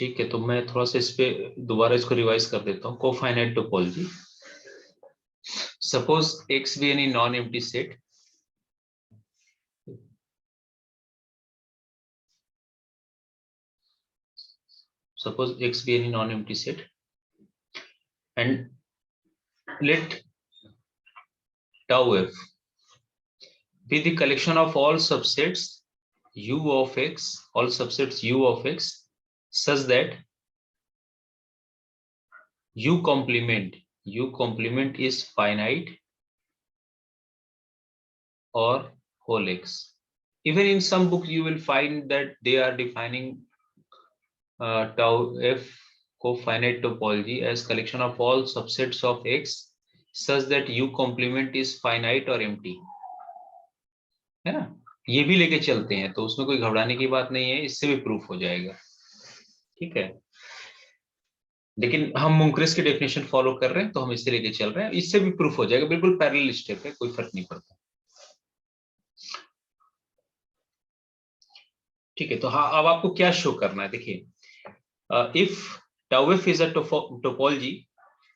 ठीक है, तो मैं थोड़ा सा इस पे दोबारा इसको रिवाइज कर देता हूँ. Cofinite topology. Suppose X be any non empty set. Suppose X be any non-empty set, and let tau f be the collection of all subsets u of x, all subsets u of x, such that u complement is finite or whole x. Even in some books you will find that they are defining tau f cofinite topology as collection of all subsets of x such that u complement is finite or empty, है ना. ये भी लेके चलते हैं, तो उसमें कोई घबराने की बात नहीं है, इससे भी प्रूफ हो जाएगा. ठीक है, लेकिन हम मुंक्रिस की डेफिनेशन फॉलो कर रहे हैं तो हम इससे लेके चल रहे हैं, इससे भी प्रूफ हो जाएगा. बिल्कुल पैरेलल स्टेप है, कोई फर्क नहीं पड़ता. ठीक है, तो हाँ, अब आपको क्या शो करना है. देखिए, if tau f is a topology,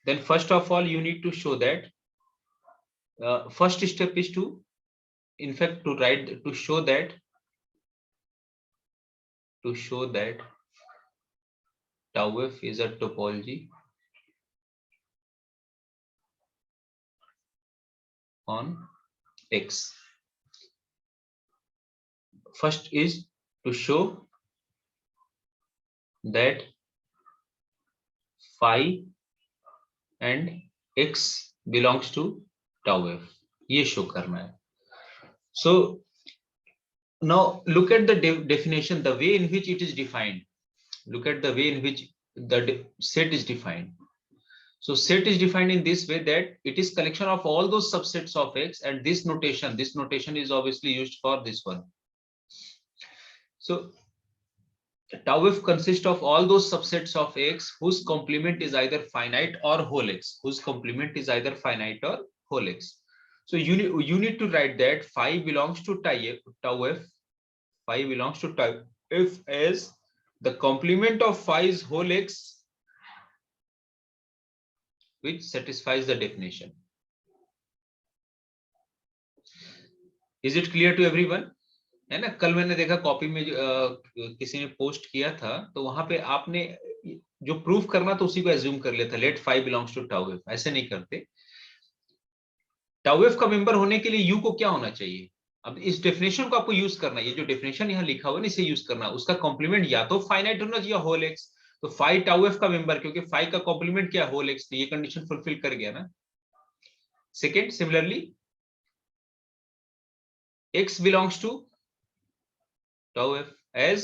then first of all you need to show that first step is to, in fact, to show that tau f is a topology on x. First is to show that phi and x belongs to tau f. ये show करना है. So now look at the definition, the way in which it is defined. Look at the way in which the set is defined. So set is defined in this way that it is collection of all those subsets of x, and this notation is obviously used for this one. So tau f consists of all those subsets of x whose complement is either finite or whole x. So you need to write that phi belongs to tau f as the complement of phi's whole x which satisfies the definition. Is it clear to everyone? है ना. कल मैंने देखा copy में किसी ने post किया था, तो वहां पे आपने जो प्रूफ करना तो उसी को एज्यूम कर लिया था, let phi belongs to tau F. ऐसे नहीं करते. टाउ एफ का मेंबर होने के लिए यू को क्या होना चाहिए. अब इस डेफिनेशन को आपको यूज करना है. ये जो डेफिनेशन यहाँ लिखा हुआ है इसे यूज करना. उसका कॉम्प्लीमेंट या तो फाइनाइट होना चाहिए होल एक्स. तो फाई टाउ एफ का मेंबर, क्योंकि फाई का कॉम्प्लीमेंट क्या होल एक्स, तो ये कंडीशन फुलफिल कर गया ना. Second, similarly x belongs to tau f as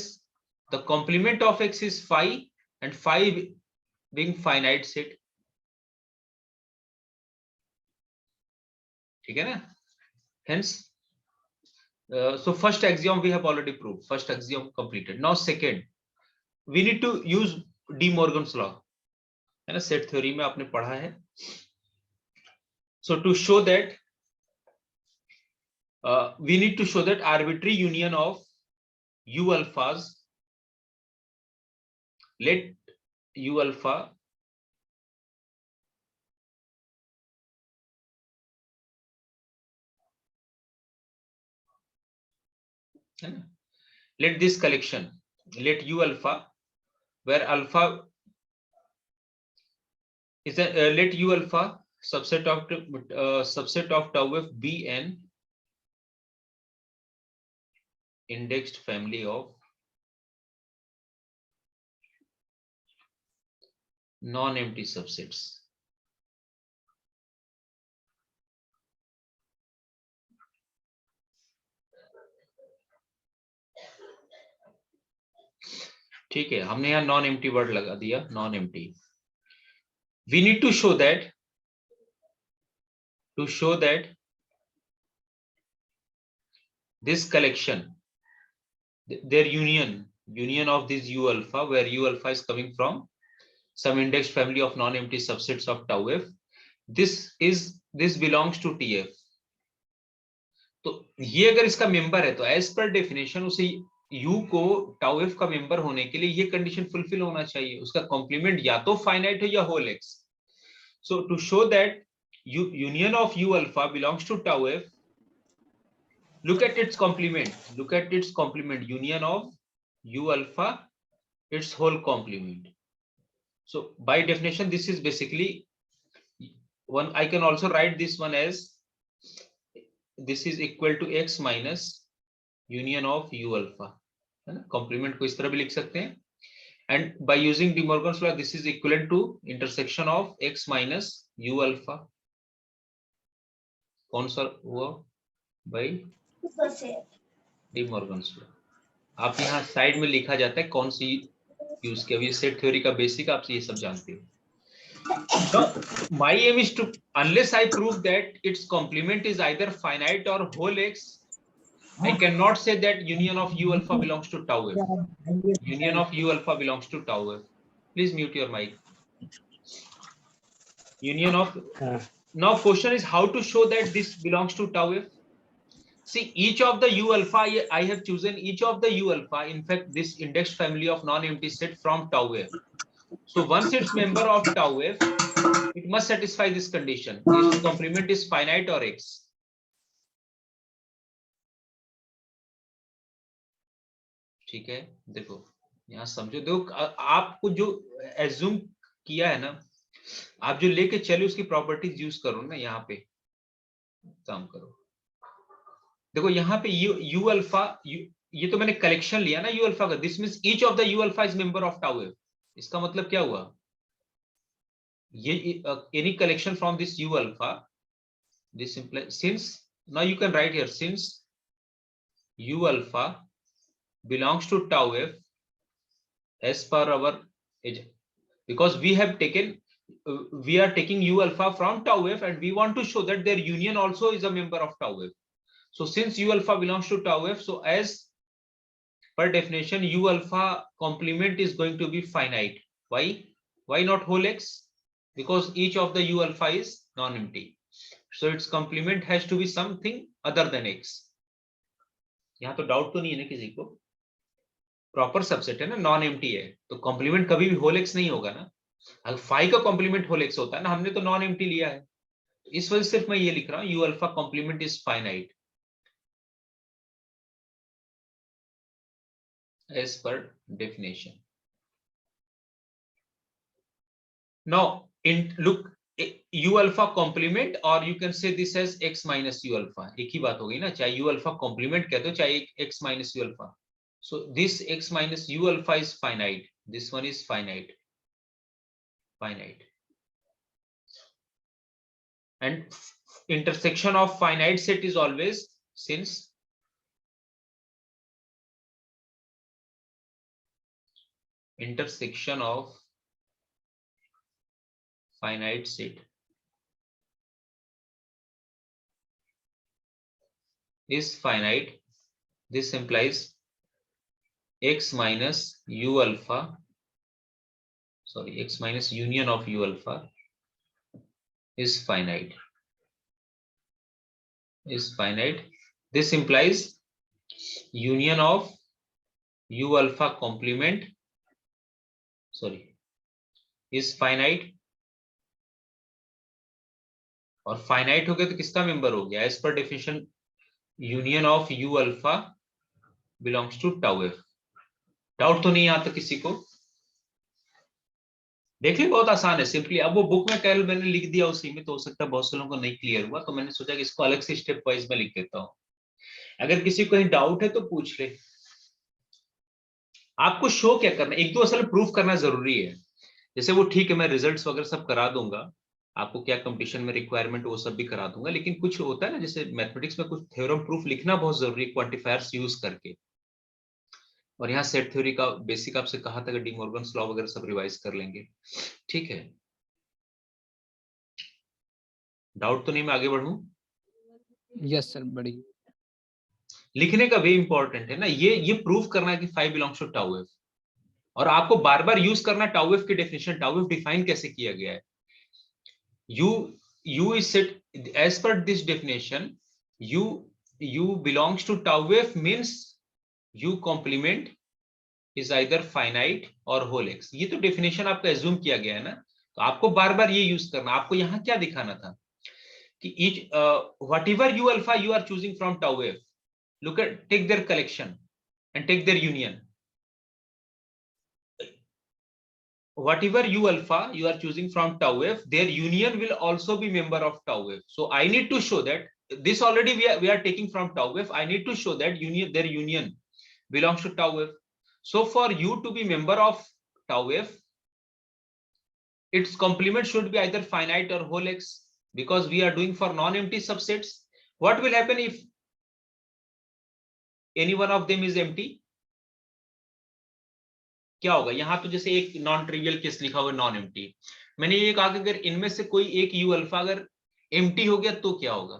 the complement of x is phi, and phi being finite set. ठीक है ना. Hence, so first axiom we have already proved. First axiom completed. Now second, we need to use De Morgan's law. है ना, set theory में आपने पढ़ा है. So to show that we need to show that arbitrary union of u alphas, let u alpha let this collection, let u alpha, where alpha is a let u alpha subset of tau f be an indexed family of non-empty subsets. ठीक है, हमने यहाँ non empty word लगा दिया, non empty. We need to show that this collection, their union of this u alpha, where u alpha is coming from some indexed family of non-empty subsets of tau f, this belongs to tf. तो ये अगर इसका member है तो as per definition उसे u को tau F का member होने के लिए ये कंडीशन फुलफिल होना चाहिए, उसका कॉम्प्लीमेंट या तो फाइनाइट हो या whole X. So to show that union of u alpha belongs to tau f, look at its complement, union of u alpha, its whole complement. So by definition this is basically one. I can also write this one as this is equal to x minus union of u alpha, है ना. Complement को इस तरह भी लिख सकते हैं. And by using De Morgan's law this is equivalent to intersection of x minus u alpha. कौन सा हुआ? By De Morgan's law. आप यहाँ साइड में लिखा जाता है कौन सी यूज किया. अभी सेट थ्योरी का बेसिक आप ये सब जानते हो. So my aim is to, unless I prove that its complement is either finite or whole x, I cannot say that union of u alpha belongs to tau f. Union of u alpha belongs to tau f. Please mute your mic. Union of now question is how to show that this belongs to tau f. See, each of the u alpha, I have chosen each of the u alpha, in fact this indexed family of non-empty set from tau f. So once it's member of tau f, it must satisfy this condition. Its complement is finite or x. ठीक है, देखो यहाँ समझो. देखो आपको जो assume किया है ना, आप जो लेके चले उसकी प्रॉपर्टीज यूज करो ना. यहाँ पे काम करो. देखो यहाँ पे यू अल्फा, ये तो मैंने कलेक्शन लिया ना यू अल्फा का. This means each of the you alpha is member of tau F. इसका मतलब क्या हुआ? ये any collection from this you alpha, this imply since now you can write here since you alpha belongs to tau f as per our age, because we are taking u alpha from tau f and we want to show that their union also is a member of tau f. So since u alpha belongs to tau f, so as per definition u alpha complement is going to be finite. Why not whole x? Because each of the u alpha is non-empty, so its complement has to be something other than x. यहाँ तो doubt तो नहीं है ना किसी को? Proper subset है ना, नॉन एम्प्टी है, तो कॉम्प्लीमेंट कभी भी होल एक्स नहीं होगा ना. अगर फाई का कॉम्प्लीमेंट होल एक्स होता है ना, हमने तो नॉन एम्प्टी लिया है. इस वजह से सिर्फ मैं ये लिख रहा हूं U alpha complement is finite as per definition. Now in look u alpha complement or you can say this as x minus u alpha. एक ही बात हो गई ना, चाहे u alpha complement कह दो चाहे x minus u alpha. So this x minus u alpha is finite. This one is finite. And intersection of finite set is always, since intersection of finite set is finite, this implies x minus u alpha, sorry, x minus union of u alpha is finite. This implies union of u alpha complement, sorry, is finite. और finite हो गया तो किसका member हो गया? As per definition union of u alpha belongs to tau f. Doubt तो नहीं आता किसी को? देखिए बहुत आसान है, सिंपली. अब वो बुक में कल मैंने लिख दिया उसी में, तो हो सकता है बहुत से लोगों को नहीं क्लियर हुआ, तो मैंने सोचा कि इसको अलग से स्टेप वाइज में लिख देता हूं. अगर किसी को कहीं डाउट है तो पूछ ले. आपको शो क्या करना है, एक दो असल प्रूफ करना जरूरी है. जैसे वो ठीक है, मैं रिजल्ट्स वगैरह सब करा दूंगा, आपको क्या कंपटीशन में रिक्वायरमेंट वो सब भी करा दूंगा, लेकिन कुछ होता है ना, जैसे मैथमेटिक्स में कुछ थ्योरम प्रूफ लिखना बहुत जरूरी है क्वांटिफायर्स यूज करके. और यहाँ सेट थ्योरी का बेसिक आपसे कहा था कि डी मॉर्गन्स लॉ वगैरह सब रिवाइज कर लेंगे. ठीक है, डाउट तो नहीं? मैं आगे बढ़ूं? यस सर, बढ़िया. लिखने का वे इंपॉर्टेंट है ना, ये प्रूव करना है कि phi belongs to tau F, और आपको बार बार यूज करना टाउ एफ की डेफिनेशन. टाउ एफ डिफाइन कैसे किया गया है? u is set as per this definition. u belongs to tau f means U complement is either finite or whole x। ये तो डेफिनेशन आपका एज्यूम किया गया है ना, तो आपको बार बार ये यूज करना। आपको यहाँ क्या दिखाना था कि each whatever u alpha you are choosing from tau f, look at, take their collection and take their union. Whatever u alpha you are choosing from tau f, their union will also be member of tau f. So I need to show that this already we are taking from tau f. I need to show that their union belongs to tau f. So for u to be member of tau f, its complement should be either finite or whole x, because we are doing for non-empty subsets. What will happen if any one of them is empty? क्या होगा? यहाँ तो जैसे एक non trivial case लिखा हुआ non empty, मैंने ये कहा कि अगर इनमें से कोई एक यू अल्फा अगर एम्प्टी हो गया तो क्या होगा?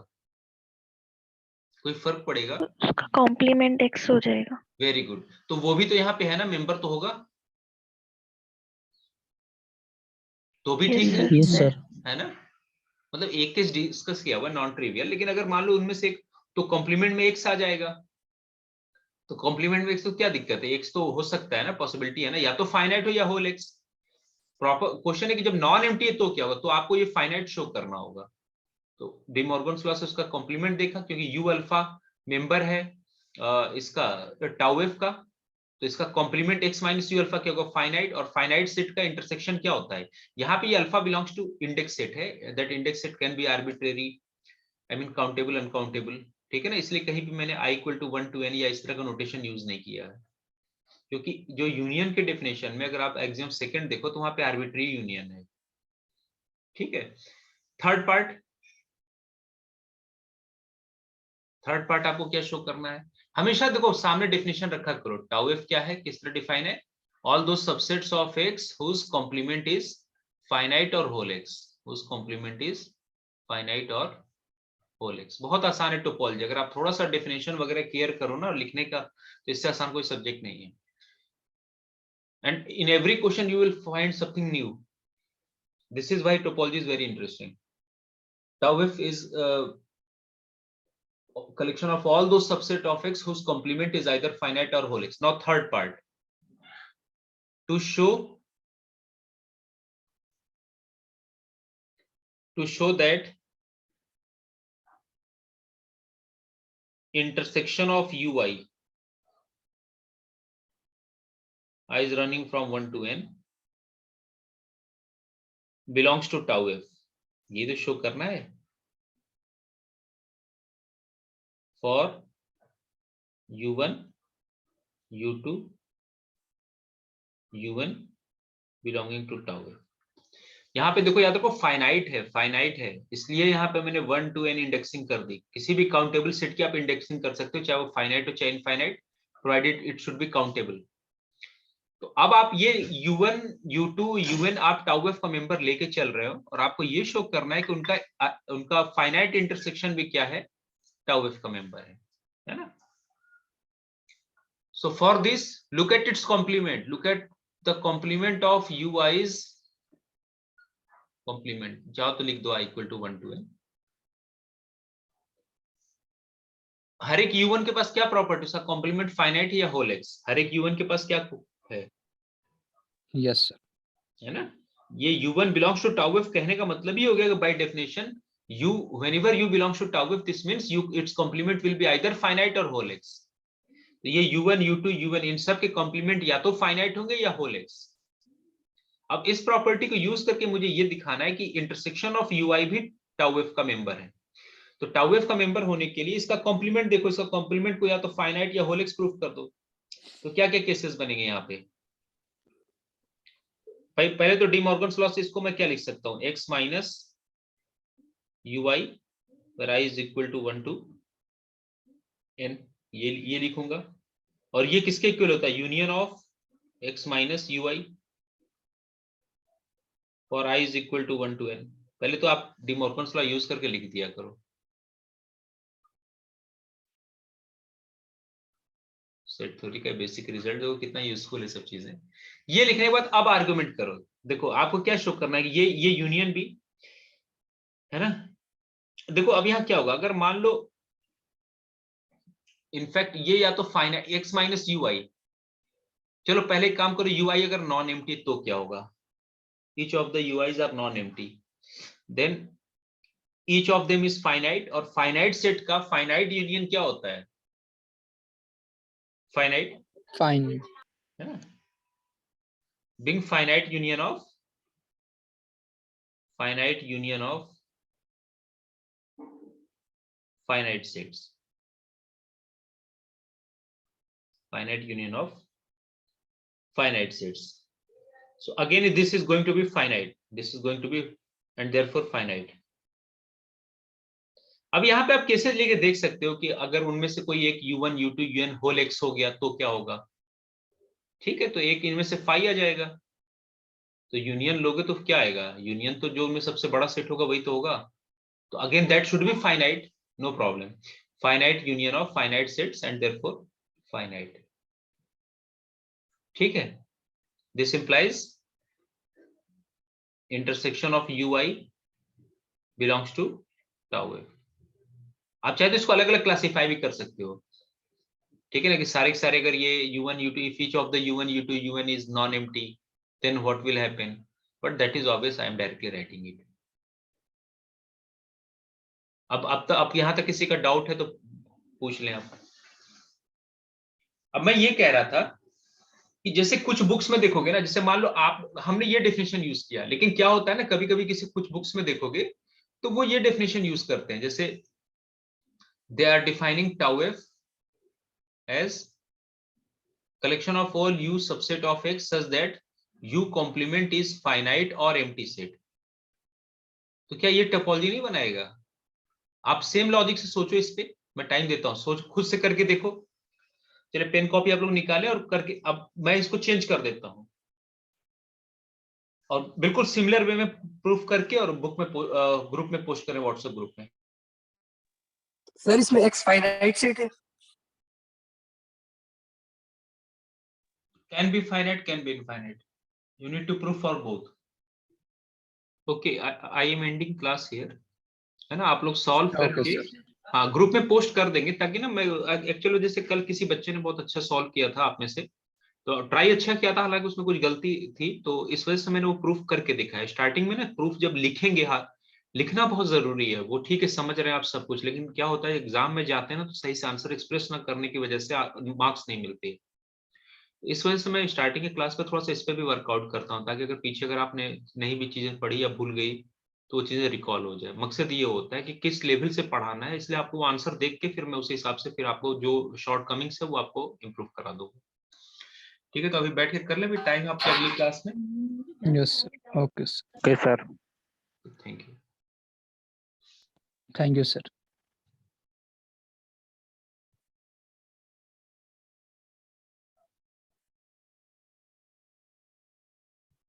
कोई फर्क पड़ेगा? उसका कॉम्प्लीमेंट एक्स हो जाएगा। Very good. तो वो भी तो यहाँ पे है ना, मेंबर तो होगा, तो भी ठीक है। Yes sir. है ना, मतलब एक केस डिस्कस किया हुआ नॉन ट्रिवियल, लेकिन अगर मान लो उनमें से एक, तो कॉम्प्लीमेंट में एक्स आ जाएगा। तो कॉम्प्लीमेंट में एक्स तो क्या दिक्कत है? एक्स तो हो सकता है ना, पॉसिबिलिटी है ना, या तो फाइनाइट हो या होल एक्स। प्रॉपर क्वेश्चन है कि जब नॉन एम्प्टी है तो क्या होगा? तो आपको ये फाइनाइट शो करना होगा। तो डी मॉर्गन्स लॉ से उसका कॉम्प्लीमेंट देखा, क्योंकि यू अल्फा मेंबर है इसका टाउ एफ का, तो इसका complement X minus U alpha क्या होगा? फाइनाइट। और फाइनाइट सेट का इंटरसेक्शन क्या होता है? यहाँ पे ये alpha belongs to index set है, that index set can be arbitrary, I mean countable, uncountable, ठीक है ना। इसलिए कहीं भी मैंने i equal to 1 to n या इस तरह का नोटेशन यूज नहीं किया है, क्योंकि जो यूनियन के डेफिनेशन में अगर आप एग्जाम सेकंड देखो तो वहां पे आर्बिट्री यूनियन है, ठीक है। थर्ड पार्ट आपको क्या शो करना है? हमेशा देखो सामने डेफिनेशन रखा करो, टाउ एफ क्या है, किस तरह डिफाइन है? ऑल दो subsets of X whose complement is finite और whole X, whose complement is finite और होल एक्स। बहुत आसान है टोपोलॉजी, अगर आप थोड़ा सा डेफिनेशन वगैरह क्लियर करो ना लिखने का, तो इससे आसान कोई सब्जेक्ट नहीं है। And in every question you will find something new, this is why topology is very interesting. Tau F is collection of all those subset of x whose complement is either finite or whole x. Now third part, to show that intersection of ui, I is running from 1 to n, belongs to tau f, ये तो show करना है for u1 u2 un belonging to tau f। यहाँ पे देखो, याद रखो finite है, इसलिए यहाँ पे मैंने 1 to n इंडेक्सिंग कर दी। किसी भी काउंटेबल सेट की आप इंडेक्सिंग कर सकते हो, चाहे वो फाइनाइट हो चाहे infinite, provided it should be countable. तो अब आप ये u1 u2 un आप टाउ एफ का मेंबर लेके चल रहे हो, और आपको ये शो करना है कि उनका फाइनाइट इंटरसेक्शन भी क्या है? टाउ एफ का मेंबर है ना। So for this look at its complement, look at the complement of ui's complement. जाओ तो लिख दो i equal to 1 to n। हर एक u1 के पास क्या प्रॉपर्टी, उसका कॉम्प्लीमेंट फाइनाइट है या होल एक्स? हर एक u1 के पास क्या है? Yes sir. है ना। ये u1 belongs to tau F कहने का मतलब ही हो गया कि by definition u whenever u belongs to tau f, this means its complement will be either finite or whole x। तो ये u1 u2 un इन सब के कॉम्प्लीमेंट या तो फाइनाइट होंगे या होल एक्स। अब इस प्रॉपर्टी को यूज करके मुझे ये दिखाना है कि इंटरसेक्शन ऑफ ui भी टाउ एफ का मेंबर है। तो टाउ एफ का मेंबर होने के लिए इसका कॉम्प्लीमेंट देखो, इसका कॉम्प्लीमेंट को या तो फाइनाइट या होल एक्स प्रूफ कर दो। तो क्या क्या केसेस बनेंगे यहाँ पे? पहले तो डी मॉर्गन्स लॉ से इसको मैं क्या लिख सकता हूँ? x minus ui where i is equal to 1 to n, ये लिखूंगा। और ये किसके इक्वल होता है? Union of x minus ui और i is equal to 1 to n। पहले तो आप डी मॉर्गन्स लॉ यूज करके लिख दिया करो। सेट थ्योरी का बेसिक रिजल्ट देखो कितना यूजफुल है सब चीजें। ये लिखने के बाद अब आर्गुमेंट करो। देखो आपको क्या शो करना है कि ये यूनियन भी है ना। देखो अब यहाँ क्या होगा, अगर मान लो इनफैक्ट ये या तो फाइनाइट x माइनस यू आई, चलो पहले एक काम करो, यू आई अगर नॉन एम्प्टी तो क्या होगा, each of the U i's are non empty, then each of them is finite, और फाइनाइट सेट का फाइनाइट यूनियन क्या होता है, फाइनाइट, Fine. है ना, being finite union of finite sets, finite union of finite sets. So again this is going to be finite, this is going to be and therefore finite. अब यहाँ पे आप cases लेके देख सकते हो कि अगर उनमें से कोई एक u1 u2 un whole x हो गया तो क्या होगा, ठीक है, तो एक इनमें से फाई आ जाएगा, तो यूनियन लोगे तो क्या आएगा, यूनियन तो जो उनमें सबसे बड़ा सेट होगा वही तो होगा, तो again that should be finite, no problem, finite union of finite sets and therefore finite, ठीक है, this implies intersection of ui belongs to tau f. आप चाहे तो इसको अलग अलग क्लासिफाई भी कर सकते हो, ठीक है ना, कि सारे के सारे अगर ये u1 u2 if each of the u1 u2 un is non empty then what will happen, but that is obvious, I am directly writing it. अब यहां तक किसी का डाउट है तो पूछ लें आप. अब मैं ये कह रहा था कि जैसे कुछ बुक्स में देखोगे ना, जैसे मान लो आप, हमने ये डेफिनेशन यूज किया, लेकिन क्या होता है ना, कभी कभी किसी कुछ बुक्स में देखोगे तो वो ये डेफिनेशन यूज करते हैं, जैसे they are defining tau F as collection of all u subset of x such that u complement is finite or empty set. तो क्या ये टोपोलॉजी नहीं बनाएगा, आप सेम लॉजिक से सोचो इस पे, मैं टाइम देता हूं, सोच खुद से करके देखो, चलिए पेन कॉपी आप लोग निकालें और करके, अब मैं इसको चेंज कर देता हूं और बिल्कुल सिमिलर वे में प्रूफ करके और बुक में ग्रुप में पोस्ट करें, व्हाट्सएप ग्रुप में. सर इसमें x फाइनाइट सेट है, can be finite, can be infinite, you need to prove for both. Okay, I am ending class here, है ना, आप लोग सॉल्व Okay, करके sir. हाँ ग्रुप में पोस्ट कर देंगे, ताकि ना मैं एक्चुअली जैसे कल किसी बच्चे ने बहुत अच्छा सॉल्व किया था आप में से, तो ट्राई अच्छा किया था, हालांकि उसमें कुछ गलती थी, तो इस वजह से मैंने वो प्रूफ करके दिखाया. स्टार्टिंग में ना प्रूफ जब लिखेंगे, हाँ लिखना बहुत जरूरी है, वो ठीक है समझ रहे हैं आप सब कुछ, लेकिन क्या होता है एग्जाम में जाते हैं ना तो सही से आंसर एक्सप्रेस ना करने की वजह से मार्क्स नहीं मिलते. इस वजह से मैं स्टार्टिंग के क्लास में थोड़ा सा इस पे भी वर्कआउट करता हूँ, ताकि अगर पीछे अगर आपने नहीं भी चीजें पढ़ी या भूल गई तो वो चीजें रिकॉल हो जाए. मकसद ये होता है कि किस लेवल से पढ़ाना है, इसलिए आपको वो आंसर देख के फिर मैं उसी हिसाब से फिर आपको जो शॉर्ट कमिंग्स है वो आपको इम्प्रूव करा दूंगा. ठीक है, तो अभी बैठ के कर ले भी, टाइम आपके अगली क्लास में. Yes, sir. Okay, sir. Okay sir. Thank you. Thank you, sir.